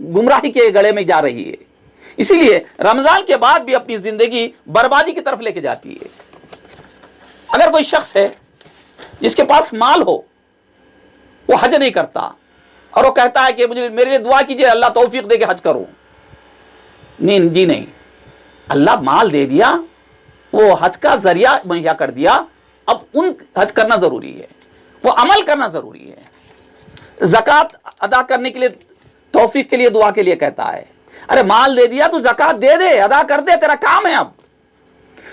گمراہی کے گڑے میں جا رہی ہے. اسی لیے رمضان کے بعد بھی اپنی زندگی بربادی کی طرف لے کے جاتی ہے. اگر کوئی شخص ہے جس کے پاس مال ہو, وہ حج نہیں کرتا اور وہ کہتا ہے کہ مجھے میرے لیے دعا کیجئے اللہ توفیق دے کے حج کروں. نہیں جی نہیں, اللہ مال دے دیا, وہ حج کا ذریعہ مہیا کر دیا, اب ان حج کرنا ضروری ہے, وہ عمل کرنا ضروری ہے. زکوٰۃ ادا کرنے کے لیے توفیق کے لیے دعا کے لیے کہتا ہے. ارے مال دے دیا تو زکوٰۃ دے دے, ادا کر دے, تیرا کام ہے. اب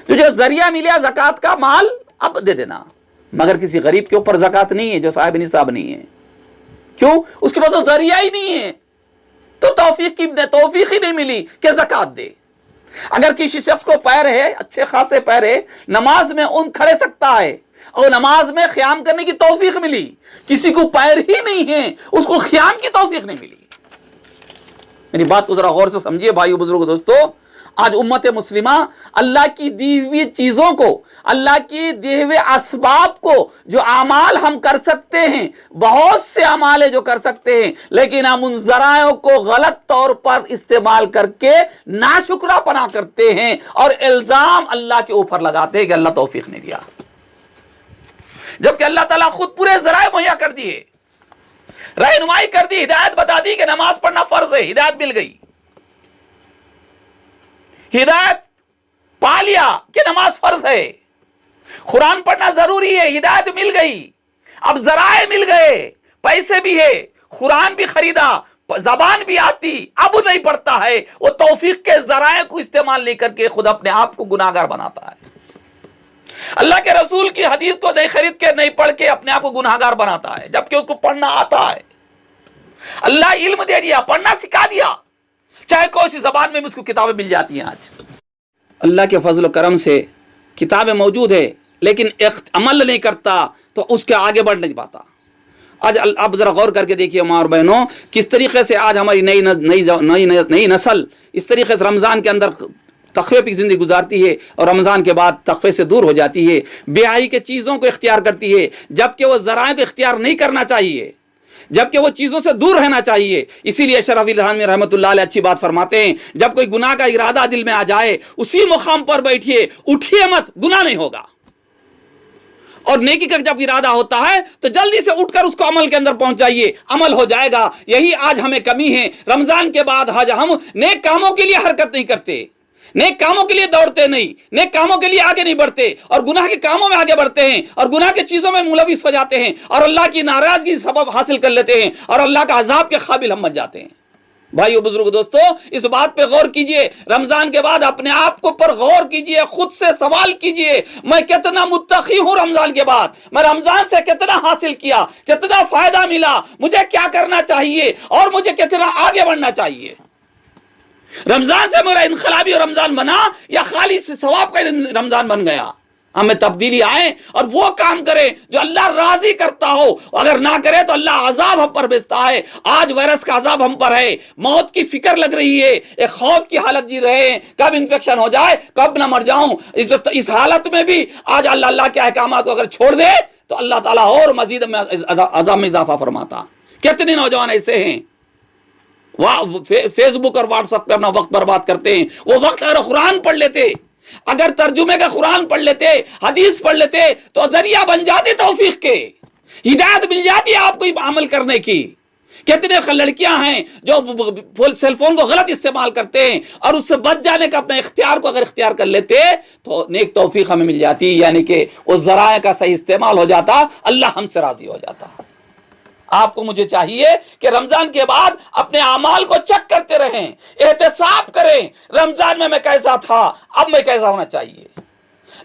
تجھے ذریعہ ملیا زکوٰۃ کا, مال اب دے دینا. مگر کسی غریب کے اوپر زکوٰۃ نہیں ہے جو صاحب نصاب نہیں ہے. کیوں؟ اس کے پاس تو ذریعہ ہی نہیں ہے, تو توفیق ہی نہیں ملی کہ زکوٰۃ دے. اگر کسی شخص کو پیر ہے, اچھے خاصے پیر ہے, نماز میں اون کھڑے سکتا ہے اور نماز میں قیام کرنے کی توفیق ملی, کسی کو پیر ہی نہیں ہے, اس کو قیام کی توفیق نہیں ملی. میری بات کو ذرا غور سے سمجھیے بھائیو, بزرگ, دوستو. آج امت مسلمہ اللہ کی دی ہوئی چیزوں کو, اللہ کی دیے ہوئے اسباب کو, جو اعمال ہم کر سکتے ہیں, بہت سے اعمال ہیں جو کر سکتے ہیں, لیکن ہم ان ذرائع کو غلط طور پر استعمال کر کے ناشکرا پنا کرتے ہیں اور الزام اللہ کے اوپر لگاتے ہیں کہ اللہ توفیق نہیں دیا, جبکہ اللہ تعالیٰ خود پورے ذرائع مہیا کر دیے, رہنمائی کر دی, ہدایت بتا دی کہ نماز پڑھنا فرض ہے, ہدایت مل گئی. ہدایت پا لیا کہ نماز فرض ہے, قرآن پڑھنا ضروری ہے, ہدایت مل گئی. اب ذرائع مل گئے, پیسے بھی ہے, قرآن بھی خریدا, زبان بھی آتی, اب نہیں پڑھتا ہے. وہ توفیق کے ذرائع کو استعمال نہیں کر کے خود اپنے آپ کو گناہگار بناتا ہے. اللہ کے رسول کی حدیث کو نہیں خرید کے, نہیں پڑھ کے اپنے آپ کو گناہگار بناتا ہے, جبکہ اس کو پڑھنا آتا ہے. اللہ علم دے دیا, پڑھنا سکھا دیا, چاہے کوئی سی زبان میں اس کو کتابیں مل جاتی ہیں. آج اللہ کے فضل و کرم سے کتابیں موجود ہے, لیکن عمل نہیں کرتا تو اس کے آگے بڑھ نہیں پاتا. آج آپ ذرا غور کر کے دیکھیے ماں اور بہنوں, کس طریقے سے آج ہماری نئی نسل اس طریقے سے رمضان کے اندر تقوی کی زندگی گزارتی ہے اور رمضان کے بعد تقوی سے دور ہو جاتی ہے, بیائی کے چیزوں کو اختیار کرتی ہے, جبکہ وہ ذرائع کو اختیار نہیں کرنا چاہیے, جبکہ وہ چیزوں سے دور رہنا چاہیے. اسی لیے اشرف علی تھانوی رحمۃ اللہ علیہ اچھی بات فرماتے ہیں, جب کوئی گناہ کا ارادہ دل میں آ جائے, اسی مقام پر بیٹھیے, اٹھیے مت, گناہ نہیں ہوگا. اور نیکی کا جب ارادہ ہوتا ہے تو جلدی سے اٹھ کر اس کو عمل کے اندر پہنچ جائیے, عمل ہو جائے گا. یہی آج ہمیں کمی ہے. رمضان کے بعد آج ہم نیک کاموں کے لیے حرکت نہیں کرتے, نیک کاموں کے لیے دوڑتے نہیں, نیک کاموں کے لیے آگے نہیں بڑھتے, اور گناہ کے کاموں میں آگے بڑھتے ہیں, اور گناہ کے چیزوں میں ملوث ہو جاتے ہیں, اور اللہ کی ناراضگی سبب حاصل کر لیتے ہیں, اور اللہ کا عذاب کے قابل ہم بن جاتے ہیں. بھائیو, بزرگ, دوستو, اس بات پہ غور کیجئے. رمضان کے بعد اپنے آپ کو پر غور کیجئے, خود سے سوال کیجئے, میں کتنا متقی ہوں رمضان کے بعد, میں رمضان سے کتنا حاصل کیا, کتنا فائدہ ملا, مجھے کیا کرنا چاہیے, اور مجھے کتنا آگے بڑھنا چاہیے. رمضان سے میرا انقلابی رمضان بنا یا خالی سے ثواب کا رمضان بن گیا. ہمیں تبدیلی آئے اور وہ کام کرے جو اللہ راضی کرتا ہو, اگر نہ کرے تو اللہ عذاب ہم پر بھیجتا ہے. آج وائرس کا عذاب ہم پر ہے, موت کی فکر لگ رہی ہے, ایک خوف کی حالت جی رہے ہیں, کب انفیکشن ہو جائے, کب نہ مر جاؤں. اس حالت میں بھی آج اللہ کے احکامات کو اگر چھوڑ دے تو اللہ تعالیٰ اور مزید عذاب میں اضافہ فرماتا. کتنے نوجوان ایسے ہیں فیس بک اور واٹس ایپ پہ اپنا وقت برباد کرتے ہیں. وہ وقت اگر قرآن پڑھ لیتے, اگر ترجمے کا قرآن پڑھ لیتے, حدیث پڑھ لیتے, تو ذریعہ بن جاتے توفیق کے, ہدایت مل جاتی آپ کو عمل کرنے کی. کتنے لڑکیاں ہیں جو سیل فون کو غلط استعمال کرتے ہیں, اور اس سے بچ جانے کا اپنے اختیار کو اگر اختیار کر لیتے تو نیک توفیق ہمیں مل جاتی, یعنی کہ اس ذرائع کا صحیح استعمال ہو جاتا, اللہ ہم سے راضی ہو جاتا. آپ کو مجھے چاہیے کہ رمضان کے بعد اپنے اعمال کو چیک کرتے رہیں, احتساب کریں. رمضان میں کیسا تھا, اب میں کیسا ہونا چاہیے.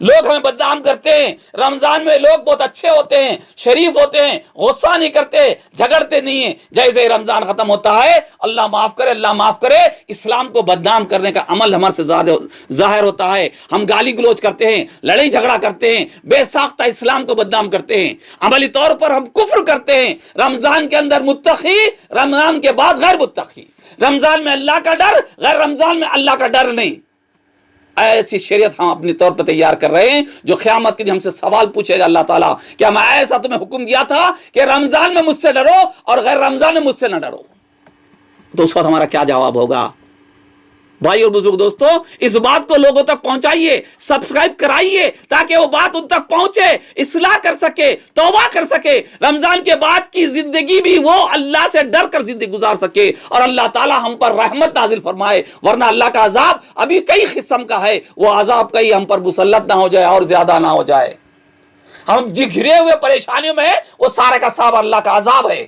لوگ ہمیں بدنام کرتے ہیں, رمضان میں لوگ بہت اچھے ہوتے ہیں, شریف ہوتے ہیں, غصہ نہیں کرتے, جھگڑتے نہیں ہیں. جیسے رمضان ختم ہوتا ہے, اللہ معاف کرے, اللہ معاف کرے, اسلام کو بدنام کرنے کا عمل ہمارے سے زیادہ ظاہر ہوتا ہے. ہم گالی گلوچ کرتے ہیں, لڑائی جھگڑا کرتے ہیں, بے ساختہ اسلام کو بدنام کرتے ہیں, عملی طور پر ہم کفر کرتے ہیں. رمضان کے اندر متقی, رمضان کے بعد غیر متقی. رمضان میں اللہ کا ڈر, غیر رمضان میں اللہ کا ڈر نہیں. ایسی شریعت ہم اپنی طور پر تیار کر رہے ہیں جو قیامت کے دن ہم سے سوال پوچھے گا اللہ تعالیٰ, کیا میں ایسا تمہیں حکم دیا تھا کہ رمضان میں مجھ سے ڈرو اور غیر رمضان میں مجھ سے نہ ڈرو. تو اس وقت ہمارا کیا جواب ہوگا؟ بھائی اور بزرگ دوستوں، اس بات کو لوگوں تک پہنچائیے، سبسکرائب کرائیے تاکہ وہ بات ان تک پہنچے، اصلاح کر سکے، توبہ کر سکے، رمضان کے بعد کی زندگی بھی وہ اللہ سے ڈر کر زندگی گزار سکے اور اللہ تعالی ہم پر رحمت نازل فرمائے، ورنہ اللہ کا عذاب ابھی کئی قسم کا ہے، وہ عذاب کئی ہم پر مسلط نہ ہو جائے اور زیادہ نہ ہو جائے، ہم گھرے ہوئے پریشانیوں میں وہ سارا کا سب اللہ کا عذاب ہے۔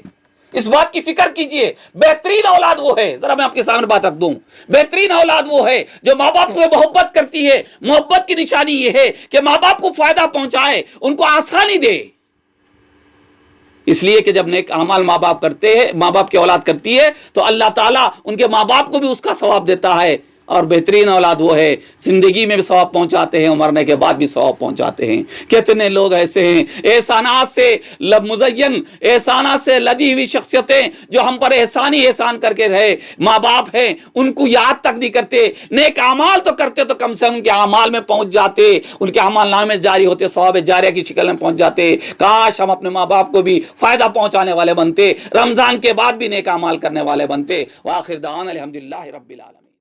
اس بات کی فکر کیجئے، بہترین اولاد وہ ہے، ذرا میں آپ کے سامنے بات رکھ دوں، بہترین اولاد وہ ہے جو ماں باپ سے محبت کرتی ہے۔ محبت کی نشانی یہ ہے کہ ماں باپ کو فائدہ پہنچائے، ان کو آسانی دے، اس لیے کہ جب نیک اعمال ماں باپ کرتے ہیں، ماں باپ کی اولاد کرتی ہے تو اللہ تعالیٰ ان کے ماں باپ کو بھی اس کا ثواب دیتا ہے۔ اور بہترین اولاد وہ ہے زندگی میں بھی ثواب پہنچاتے ہیں، مرنے کے بعد بھی ثواب پہنچاتے ہیں۔ کتنے لوگ ایسے ہیں احسانات سے مزین، احسانات سے لدی ہوئی شخصیتیں جو ہم پر احسان ہی احسان کر کے رہے، ماں باپ ہیں ان کو یاد تک نہیں کرتے، نیک اعمال تو کرتے تو کم سے کم ان کے اعمال میں پہنچ جاتے، ان کے اعمال نامے جاری ہوتے، ثواب جاریہ کی شکل میں پہنچ جاتے۔ کاش ہم اپنے ماں باپ کو بھی فائدہ پہنچانے والے بنتے، رمضان کے بعد بھی نیک اعمال کرنے والے بنتے۔ وآخر دعوانا الحمدللہ رب العالمین۔